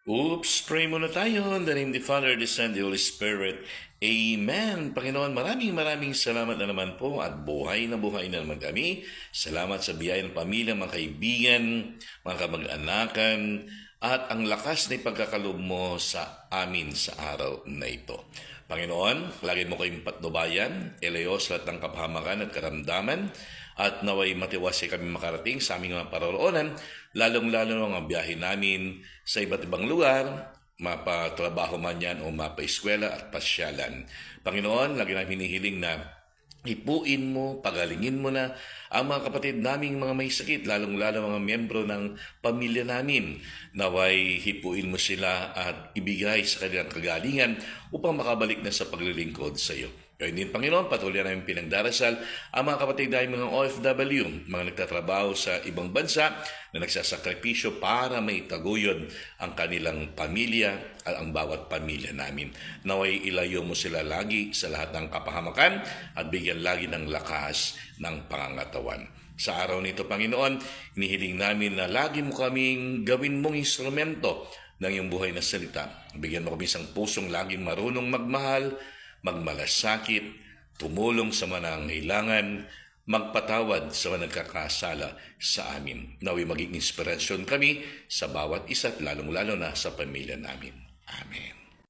Oops, pray muna tayo. In the name of the Father, the Son, the Holy Spirit. Amen. Panginoon, maraming salamat na naman po at buhay na naman kami. Salamat sa biyaya ng pamilya, mga kaibigan, mga kamag-anakan, at ang lakas na ipagkakaloob mo sa amin sa araw na ito. Panginoon, lagi mo kayong patnubayan, ilayo sa lahat ng kapahamakan at karamdaman, at naway matiwasay kami makarating sa aming mga paroroonan, lalong-lalo ng mga biyahe namin sa iba't ibang lugar, mapatrabaho man yan o mapaeskwela at pasyalan. Panginoon, lagi namin hinihiling na ipuin mo, pagalingin mo na ang mga kapatid naming mga may sakit, lalong-lalo mga miyembro ng pamilya namin. Naway hipuin mo sila at ibigay sa kanilang kagalingan upang makabalik na sa paglilingkod sa iyo. Kaya din, Panginoon, patuloy namin pinagdarasal ang mga kapatid namin mga OFW, mga nagtatrabaho sa ibang bansa na nagsasakripisyo para maitaguyod ang kanilang pamilya at ang bawat pamilya namin. Naway ilayo mo sila lagi sa lahat ng kapahamakan at bigyan lagi ng lakas ng pangangatawan. Sa araw nito, Panginoon, inihiling namin na lagi mo kaming gawin mong instrumento ng iyong buhay na salita. Bigyan mo kami isang pusong laging marunong magmahal, magmalasakit, tumulong sa mga nangangailangan, magpatawad sa mga nagkakasala sa amin. Naway maging inspirasyon kami sa bawat isa at lalong-lalo na sa pamilya namin. Amen.